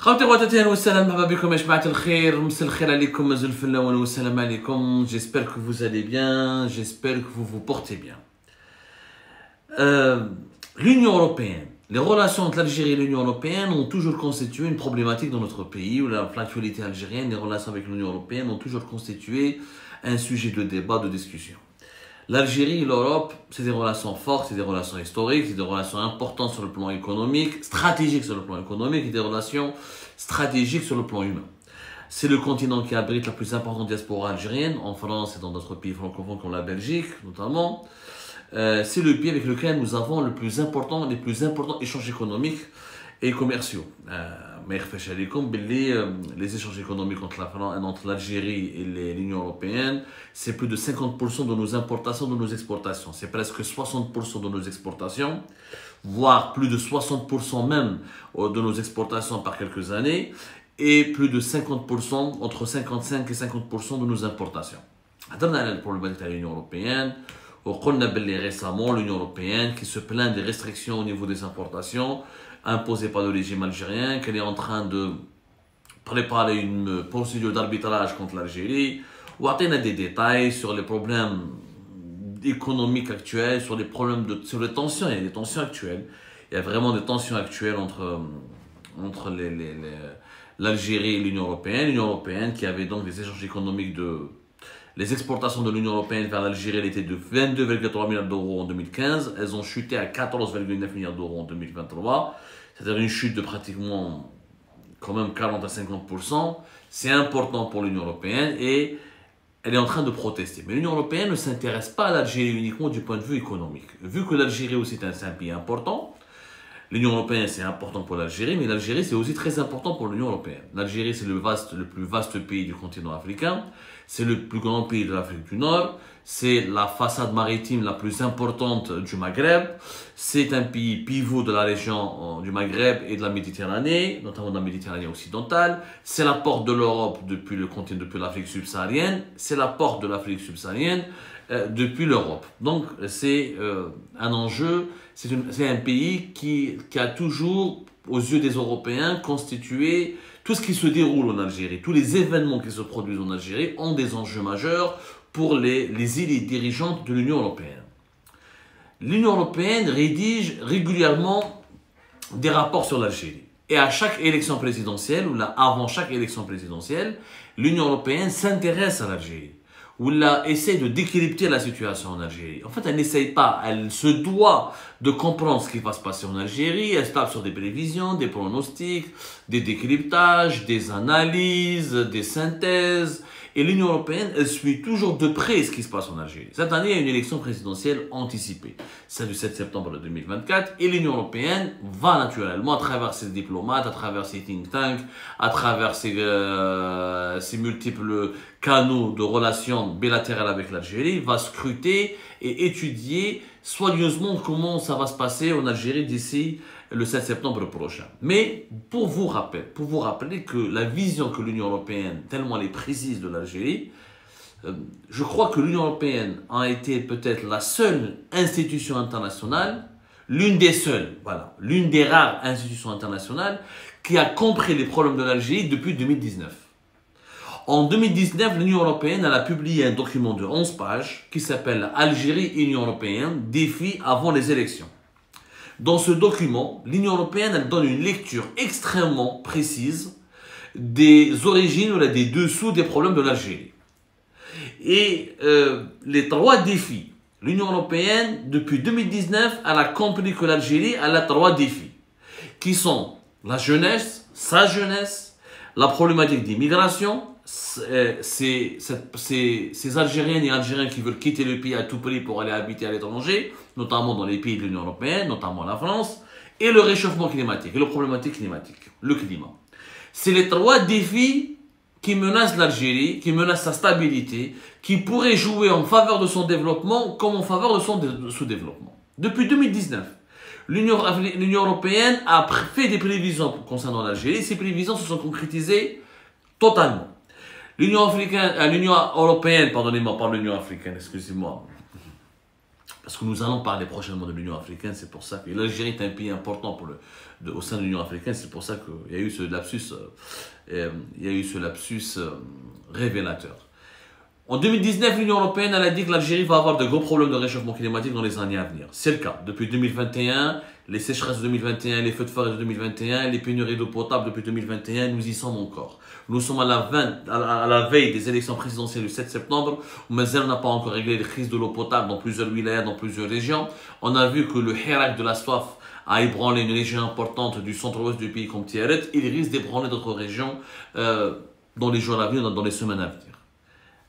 خوتي خواتاتي اهلا وسهلا مرحبا بكم يا جماعة الخير مساء الخير عليكم مازال في الاول والسلام عليكم. J'espère que vous allez bien, j'espère que vous vous portez bien. L'Union européenne, les relations entre l'Algérie et l'Union européenne ont toujours constitué une problématique dans notre pays, où l'actualité algérienne, les relations avec l'Union européenne ont toujours constitué un sujet de débat, de discussion. L'Algérie et l'Europe, c'est des relations fortes, c'est des relations historiques, c'est des relations importantes sur le plan économique, stratégiques sur le plan économique et des relations stratégiques sur le plan humain. C'est le continent qui abrite la plus importante diaspora algérienne, en France et dans d'autres pays francophones comme la Belgique notamment. C'est le pays avec lequel nous avons les plus importants échanges économiques et commerciaux. Les échanges économiques entre l'Algérie et l'Union européenne, c'est plus de 50% de nos importations, de nos exportations. C'est presque 60% de nos exportations, voire plus de 60% même de nos exportations par quelques années, et plus de 50%, entre 55 et 50% de nos importations. On a le problème de l'Union européenne. On a récemment l'Union européenne qui se plaint des restrictions au niveau des importations imposées par le régime algérien, qu'elle est en train de préparer une procédure d'arbitrage contre l'Algérie. On a des détails sur les problèmes économiques actuels, sur les problèmes sur les tensions. Il y a des tensions actuelles. Il y a vraiment des tensions actuelles entre l'Algérie et l'Union européenne. L'Union européenne qui avait donc des échanges économiques Les exportations de l'Union européenne vers l'Algérie étaient de 22,3 milliards d'euros en 2015. Elles ont chuté à 14,9 milliards d'euros en 2023. C'est-à-dire une chute de pratiquement quand même 40 à 50%. C'est important pour l'Union européenne et elle est en train de protester. Mais l'Union européenne ne s'intéresse pas à l'Algérie uniquement du point de vue économique. Vu que l'Algérie aussi est un pays important, l'Union européenne c'est important pour l'Algérie, mais l'Algérie c'est aussi très important pour l'Union européenne. L'Algérie c'est le plus vaste pays du continent africain. C'est le plus grand pays de l'Afrique du Nord. C'est la façade maritime la plus importante du Maghreb. C'est un pays pivot de la région du Maghreb et de la Méditerranée, notamment de la Méditerranée occidentale. C'est la porte de l'Europe depuis le continent, depuis l'Afrique subsaharienne. C'est la porte de l'Afrique subsaharienne depuis l'Europe. Donc c'est un enjeu. C'est un pays qui a toujours, aux yeux des Européens, constitué tout ce qui se déroule en Algérie, tous les événements qui se produisent en Algérie ont des enjeux majeurs pour les élites dirigeantes de l'Union européenne. L'Union européenne rédige régulièrement des rapports sur l'Algérie. Et à chaque élection présidentielle, ou là, avant chaque élection présidentielle, l'Union européenne s'intéresse à l'Algérie. Ou là, essaie de décrypter la situation en Algérie. En fait, elle n'essaye pas, elle se doit de comprendre ce qui va se passer en Algérie. Elle se tape sur des prévisions, des pronostics, des décryptages, des analyses, des synthèses. Et l'Union européenne, elle suit toujours de près ce qui se passe en Algérie. Cette année, il y a une élection présidentielle anticipée, celle du 7 septembre 2024. Et l'Union européenne va naturellement, à travers ses diplomates, à travers ses think tanks, à travers ses multiples canaux de relations bilatérales avec l'Algérie, va scruter et étudier soigneusement comment ça va se passer en Algérie d'ici le 7 septembre prochain. Mais pour vous rappeler que la vision que l'Union européenne, tellement elle est précise de l'Algérie, je crois que l'Union européenne a été peut-être la seule institution internationale, l'une des rares institutions internationales qui a compris les problèmes de l'Algérie depuis 2019. En 2019, l'Union européenne a publié un document de 11 pages qui s'appelle Algérie et Union européenne, défi avant les élections. Dans ce document, l'Union européenne elle donne une lecture extrêmement précise des origines ou des dessous des problèmes de l'Algérie. Et les trois défis, l'Union européenne, depuis 2019, elle a compris que l'Algérie elle a trois défis, qui sont la jeunesse, sa jeunesse, la problématique d'immigration, ces Algériennes et Algériens qui veulent quitter le pays à tout prix pour aller habiter à l'étranger, notamment dans les pays de l'Union européenne, notamment la France, et le réchauffement climatique, et la problématique climatique, le climat. C'est les trois défis qui menacent l'Algérie, qui menacent sa stabilité, qui pourraient jouer en faveur de son développement comme en faveur de son sous-développement. Depuis 2019, l'Union européenne a fait des prévisions concernant l'Algérie. Ces prévisions se sont concrétisées totalement. L'Union européenne, pardonnez-moi, pas l'Union africaine, excusez-moi. parce que nous allons parler prochainement de l'Union africaine, c'est pour ça que l'Algérie est un pays important au sein de l'Union africaine, c'est pour ça qu'il y a eu ce lapsus, révélateur. En 2019, l'Union européenne elle a dit que l'Algérie va avoir de gros problèmes de réchauffement climatique dans les années à venir. C'est le cas. Depuis 2021, les sécheresses de 2021, les feux de forêt de 2021, les pénuries d'eau potable depuis 2021, nous y sommes encore. Nous sommes à la veille des élections présidentielles du 7 septembre, où Mazel n'a pas encore réglé les crises de l'eau potable dans plusieurs wilayas, dans plusieurs régions. On a vu que le hirak de la soif a ébranlé une région importante du centre-ouest du pays comme Tiaret. Il risque d'ébranler d'autres régions dans les jours à venir, dans les semaines à venir.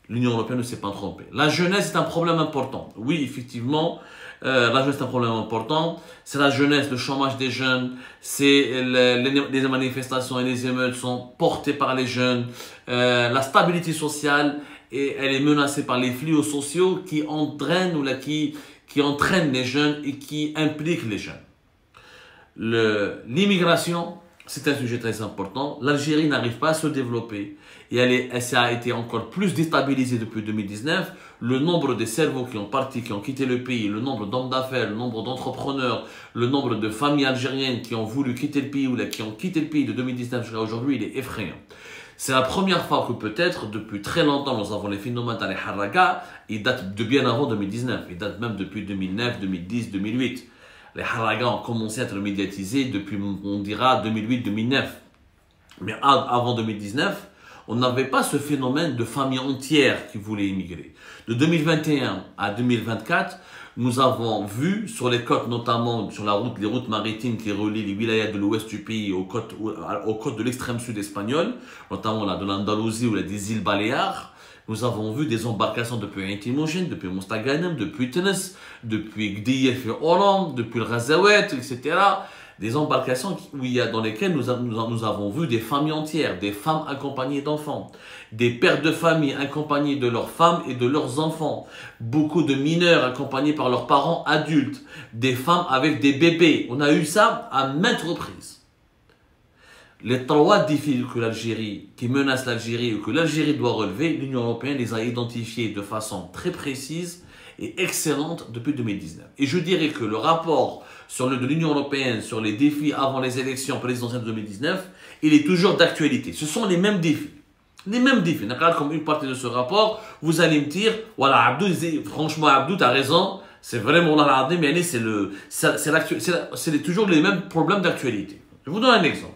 L'Union européenne ne s'est pas trompée. La jeunesse est un problème important. Oui, effectivement, la jeunesse est un problème important. C'est la jeunesse, le chômage des jeunes, c'est les manifestations et les émeutes sont portées par les jeunes. La stabilité sociale, et elle est menacée par les fléaux sociaux qui entraînent les jeunes et qui impliquent les jeunes. L'immigration, c'est un sujet très important. L'Algérie n'arrive pas à se développer et elle a été encore plus déstabilisée depuis 2019. Le nombre de cerveaux qui ont parti, qui ont quitté le pays, le nombre d'hommes d'affaires, le nombre d'entrepreneurs, le nombre de familles algériennes qui ont voulu quitter le pays ou qui ont quitté le pays de 2019 jusqu'à aujourd'hui, il est effrayant. C'est la première fois que peut-être depuis très longtemps nous avons les phénomènes dans les haragas. Ils datent de bien avant 2019. Ils datent même depuis 2009, 2010, 2008. Les haragas ont commencé à être médiatisés depuis, on dira, 2008-2009. Mais avant 2019, on n'avait pas ce phénomène de familles entières qui voulaient immigrer. De 2021 à 2024, nous avons vu sur les côtes, notamment sur les routes maritimes qui relient les wilayas de l'ouest du pays aux côtes de l'extrême sud espagnol, notamment là, de l'Andalousie ou des îles Baléares, nous avons vu des embarcations depuis Intimogène, depuis Mostaganem, depuis Tunis, depuis Gdiyef et Oran, depuis le Razawet, etc. Des embarcations dans lesquelles nous avons vu des familles entières, des femmes accompagnées d'enfants, des pères de famille accompagnés de leurs femmes et de leurs enfants, beaucoup de mineurs accompagnés par leurs parents adultes, des femmes avec des bébés. On a eu ça à maintes reprises. Les trois défis qui menacent l'Algérie et que l'Algérie doit relever, l'Union européenne les a identifiés de façon très précise et excellente depuis 2019. Et je dirais que le rapport de l'Union européenne sur les défis avant les élections présidentielles de 2019, il est toujours d'actualité. Ce sont les mêmes défis. Les mêmes défis. Comme une partie de ce rapport, vous allez me dire, voilà, Abdou, franchement, Abdou, tu as raison, c'est vraiment la mais c'est toujours les mêmes problèmes d'actualité. Je vous donne un exemple.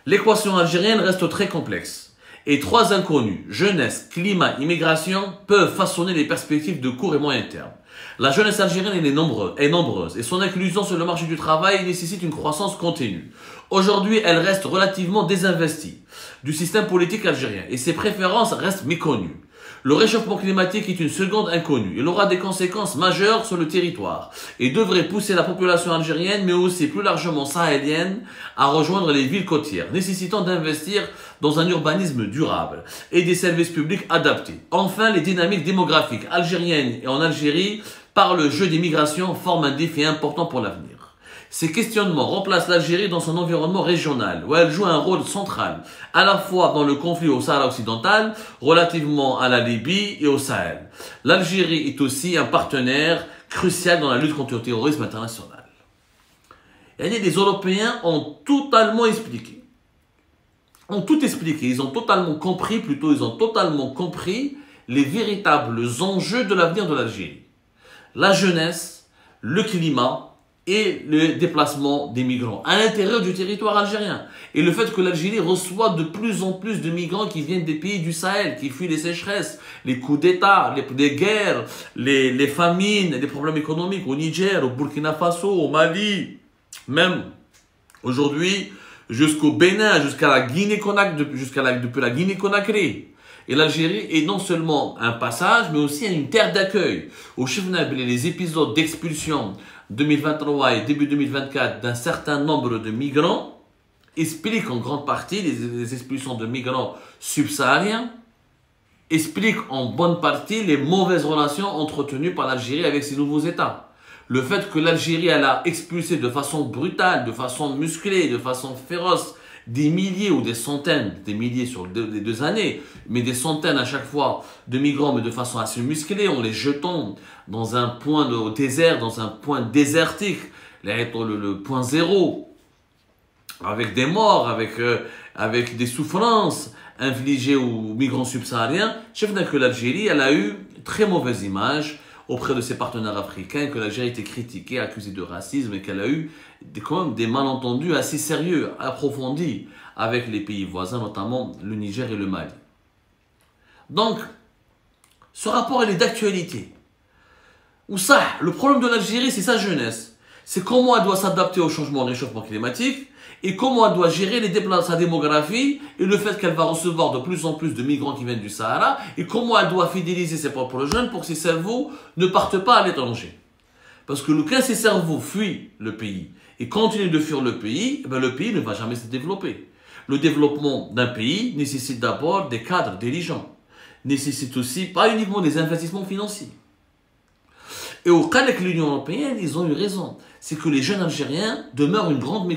L'équation algérienne reste très complexe et trois inconnus, jeunesse, climat, immigration, peuvent façonner les perspectives de court et moyen terme. La jeunesse algérienne est nombreuse et son inclusion sur le marché du travail nécessite une croissance continue. Aujourd'hui, elle reste relativement désinvestie du système politique algérien et ses préférences restent méconnues. Le réchauffement climatique est une seconde inconnue. Il aura des conséquences majeures sur le territoire et devrait pousser la population algérienne, mais aussi plus largement sahélienne, à rejoindre les villes côtières, nécessitant d'investir dans un urbanisme durable et des services publics adaptés. Enfin, les dynamiques démographiques algériennes et en Algérie, par le jeu des migrations, forment un défi important pour l'avenir. Ces questionnements remplacent l'Algérie dans son environnement régional, où elle joue un rôle central, à la fois dans le conflit au Sahara occidental, relativement à la Libye et au Sahel. L'Algérie est aussi un partenaire crucial dans la lutte contre le terrorisme international. Et les Européens ont totalement expliqué. Ils ont totalement compris les véritables enjeux de l'avenir de l'Algérie. La jeunesse, le climat, et le déplacement des migrants à l'intérieur du territoire algérien. Et le fait que l'Algérie reçoit de plus en plus de migrants qui viennent des pays du Sahel, qui fuient les sécheresses, les coups d'État, les guerres, les famines, les problèmes économiques au Niger, au Burkina Faso, au Mali, même aujourd'hui jusqu'au Bénin, jusqu'à la Guinée-Conakry, depuis la Guinée-Conakry. Et l'Algérie est non seulement un passage, mais aussi une terre d'accueil. Au Chefnab, les épisodes d'expulsion 2023 et début 2024 d'un certain nombre de migrants expliquent en grande partie les expulsions de migrants subsahariens, expliquent en bonne partie les mauvaises relations entretenues par l'Algérie avec ses nouveaux États. Le fait que l'Algérie a expulsé de façon brutale, de façon musclée, de façon féroce des milliers ou des centaines, des milliers sur les 2 années, mais des centaines à chaque fois de migrants, mais de façon assez musclée, en les jetant dans un point au désert, dans un point désertique, le point zéro, avec des morts, avec des souffrances infligées aux migrants subsahariens, je sais que l'Algérie, elle a eu très mauvaise image auprès de ses partenaires africains, que l'Algérie a été critiquée, accusée de racisme et qu'elle a eu quand même des malentendus assez sérieux, approfondis avec les pays voisins, notamment le Niger et le Mali. Donc, ce rapport, il est d'actualité. Ou ça, le problème de l'Algérie, c'est sa jeunesse. C'est comment elle doit s'adapter au changement, au réchauffement climatique et comment elle doit gérer sa démographie et le fait qu'elle va recevoir de plus en plus de migrants qui viennent du Sahara et comment elle doit fidéliser ses propres jeunes pour que ses cerveaux ne partent pas à l'étranger. Parce que quand ces cerveaux fuient le pays et continuent de fuir le pays ne va jamais se développer. Le développement d'un pays nécessite d'abord des cadres dirigeants, nécessite aussi pas uniquement des investissements financiers. Et au cas de l'Union européenne, ils ont eu raison. C'est que les jeunes Algériens demeurent une grande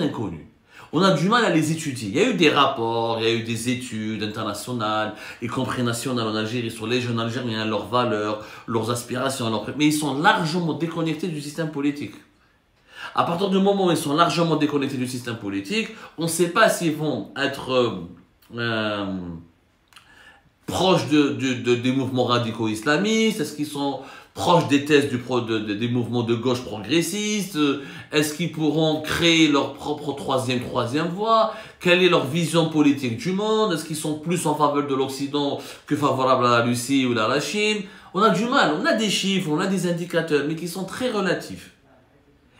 inconnue. On a du mal à les étudier. Il y a eu des rapports, il y a eu des études internationales, y compris nationales en Algérie, sur les jeunes Algériens, leurs valeurs, leurs aspirations, mais ils sont largement déconnectés du système politique. À partir du moment où ils sont largement déconnectés du système politique, on ne sait pas s'ils vont être proches des mouvements radicaux islamistes, est-ce qu'ils sont proches des thèses des mouvements de gauche progressistes, est-ce qu'ils pourront créer leur propre troisième voie, quelle est leur vision politique du monde, est-ce qu'ils sont plus en faveur de l'Occident que favorables à la Russie ou à la Chine. On a du mal, on a des chiffres, on a des indicateurs, mais qui sont très relatifs.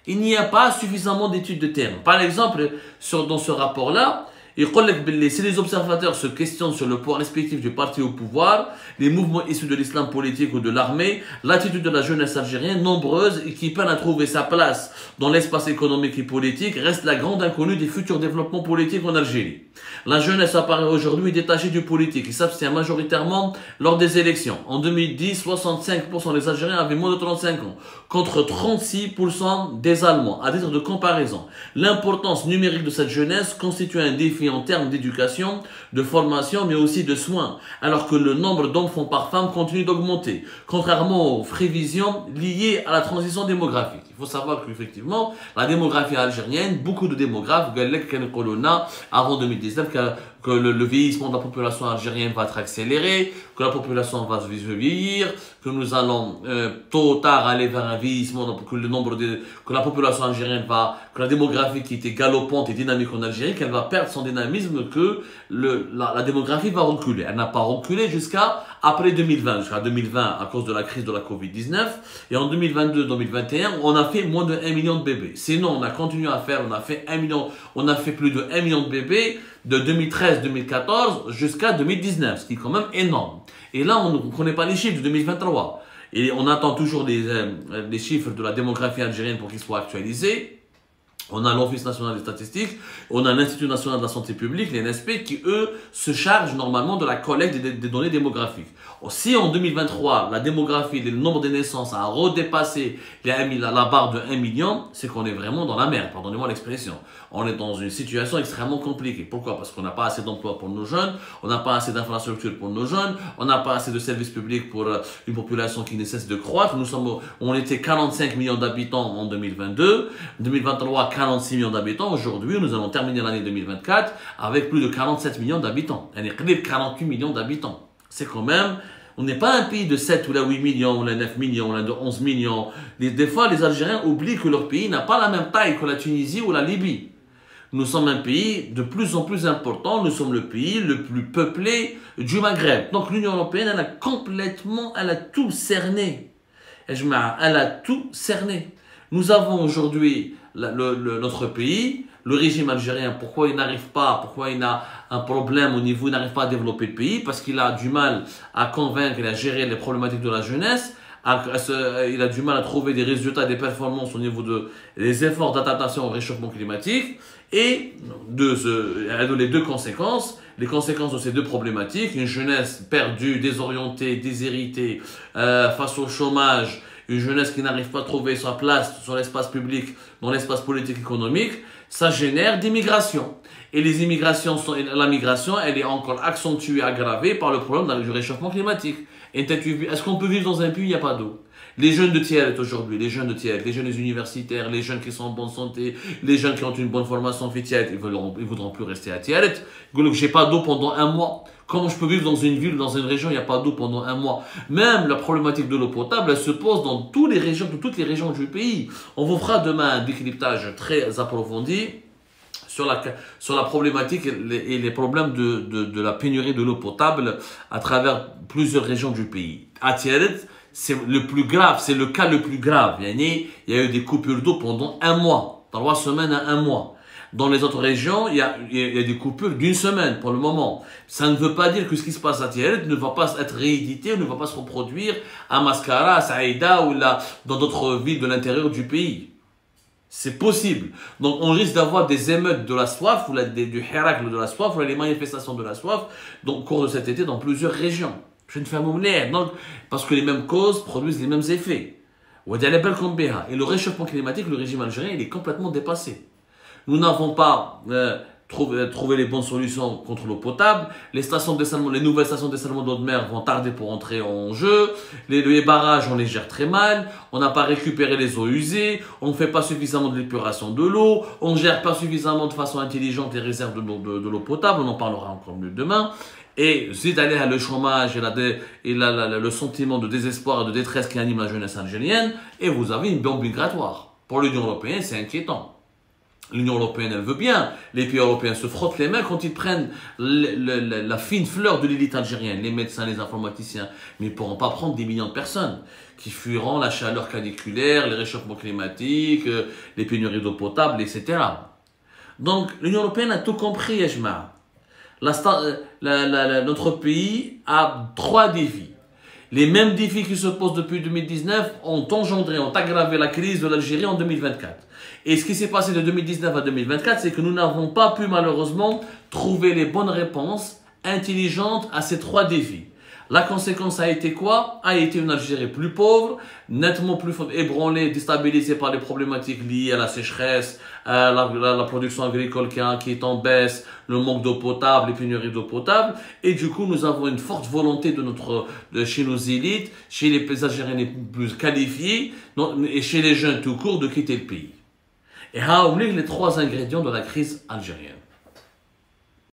Il n'y a pas suffisamment d'études de terrain. Par exemple, dans ce rapport-là, si les observateurs se questionnent sur le poids respectif du parti au pouvoir, les mouvements issus de l'islam politique ou de l'armée, l'attitude de la jeunesse algérienne, nombreuse et qui peine à trouver sa place dans l'espace économique et politique, reste la grande inconnue des futurs développements politiques en Algérie. La jeunesse apparaît aujourd'hui détachée du politique et s'abstient majoritairement lors des élections. En 2010, 65% des Algériens avaient moins de 35 ans, contre 36% des Allemands. À titre de comparaison, l'importance numérique de cette jeunesse constitue un défi en termes d'éducation, de formation, mais aussi de soins, alors que le nombre d'enfants par femme continue d'augmenter, contrairement aux prévisions liées à la transition démographique. Il faut savoir qu'effectivement, la démographie algérienne, beaucoup de démographes, avant 2019, que le vieillissement de la population algérienne va être accéléré, que la population va se vieillir, que nous allons tôt ou tard aller vers un vieillissement, que la population algérienne que la démographie qui était galopante et dynamique en Algérie, qu'elle va perdre son dynamisme, que la démographie va reculer. Elle n'a pas reculé jusqu'à après 2020, jusqu'à 2020 à cause de la crise de la Covid-19, et en 2022-2021, on a fait moins de 1 million de bébés. Sinon, on a continué à faire, on a fait plus de 1 million de bébés de 2013-2014 jusqu'à 2019, ce qui est quand même énorme. Et là, on ne connaît pas les chiffres de 2023. Et on attend toujours les chiffres de la démographie algérienne pour qu'ils soient actualisés. On a l'Office national des statistiques, on a l'Institut national de la santé publique, l'INSP, qui eux se chargent normalement de la collecte des données démographiques. Si en 2023, la démographie, le nombre de naissances a redépassé la barre de 1 million, c'est qu'on est vraiment dans la merde, pardonnez-moi l'expression. On est dans une situation extrêmement compliquée. Pourquoi? Parce qu'on n'a pas assez d'emplois pour nos jeunes, on n'a pas assez d'infrastructures pour nos jeunes, on n'a pas assez de services publics pour une population qui ne cesse de croître. On était 45 millions d'habitants en 2022, 2023, 46 millions d'habitants. Aujourd'hui, nous allons terminer l'année 2024 avec plus de 47 millions d'habitants. On est 48 millions d'habitants. C'est quand même, on n'est pas un pays de 7 ou là 8 millions, ou là 9 millions, ou là de 11 millions. Des fois, les Algériens oublient que leur pays n'a pas la même taille que la Tunisie ou la Libye. Nous sommes un pays de plus en plus important, nous sommes le pays le plus peuplé du Maghreb. Donc l'Union européenne, elle a tout cerné. Elle a tout cerné. Nous avons aujourd'hui notre pays, le régime algérien, pourquoi il a un problème au niveau, il n'arrive pas à développer le pays, parce qu'il a du mal à convaincre et à gérer les problématiques de la jeunesse, il a du mal à trouver des résultats, des performances au niveau des efforts d'adaptation au réchauffement climatique, et les deux conséquences, les conséquences de ces deux problématiques, une jeunesse perdue, désorientée, déshéritée, face au chômage, une jeunesse qui n'arrive pas à trouver sa place sur l'espace public, dans l'espace politique économique, ça génère des migrations. Et les immigrations, la migration, elle est encore accentuée, aggravée par le problème du réchauffement climatique. Est-ce qu'on peut vivre dans un pays où il n'y a pas d'eau? Les jeunes de Tiaret aujourd'hui, les jeunes de Tiaret, les jeunes universitaires, les jeunes qui sont en bonne santé, les jeunes qui ont une bonne formation fait Tiaret, ils voudront plus rester à Tiaret. Ils disent que j'ai pas d'eau pendant un mois. Comment je peux vivre dans une ville, dans une région, il n'y a pas d'eau pendant un mois? Même la problématique de l'eau potable, elle se pose dans toutes les régions du pays. On vous fera demain un décryptage très approfondi sur la problématique et les problèmes de la pénurie de l'eau potable à travers plusieurs régions du pays. À Tiaret, c'est le plus grave, c'est le cas le plus grave. Il y a eu des coupures d'eau pendant un mois, 3 semaines à un mois. Dans les autres régions, il y a des coupures d'une semaine pour le moment. Ça ne veut pas dire que ce qui se passe à Tiaret ne va pas être réédité ou ne va pas se reproduire à Mascara, à Saïda ou là, dans d'autres villes de l'intérieur du pays. C'est possible. Donc on risque d'avoir des émeutes de la soif, ou du hiracle de la soif, ou les manifestations de la soif au cours de cet été dans plusieurs régions. Je ne fais pas donc parce que les mêmes causes produisent les mêmes effets. Et le réchauffement climatique, le régime algérien, il est complètement dépassé. Nous n'avons pas trouvé les bonnes solutions contre l'eau potable. Les nouvelles stations de dessalement d'eau de mer vont tarder pour entrer en jeu. Les barrages, on les gère très mal. On n'a pas récupéré les eaux usées. On ne fait pas suffisamment de l'épuration de l'eau. On ne gère pas suffisamment de façon intelligente les réserves de l'eau potable. On en parlera encore mieux demain. Et c'est d'aller à le chômage et le sentiment de désespoir et de détresse qui anime la jeunesse algérienne. Et vous avez une bombe migratoire. Pour l'Union européenne, c'est inquiétant. L'Union européenne, elle veut bien. Les pays européens se frottent les mains quand ils prennent la fine fleur de l'élite algérienne, les médecins, les informaticiens. Mais ils ne pourront pas prendre des millions de personnes qui fuiront la chaleur caniculaire, les réchauffements climatiques, les pénuries d'eau potable, etc. Donc, l'Union européenne a tout compris, Ejma. Notre pays a 3 défis. Les mêmes défis qui se posent depuis 2019 ont aggravé la crise de l'Algérie en 2024. Et ce qui s'est passé de 2019 à 2024, c'est que nous n'avons pas pu malheureusement trouver les bonnes réponses intelligentes à ces 3 défis. La conséquence a été quoi? A été une Algérie plus pauvre, nettement plus ébranlée, déstabilisée par les problématiques liées à la sécheresse, à la production agricole qui est en baisse, le manque d'eau potable, les pénuries d'eau potable. Et du coup, nous avons une forte volonté chez nos élites, chez les Algériens les plus qualifiés et chez les jeunes tout court de quitter le pays. Et là, on oublie les 3 ingrédients de la crise algérienne.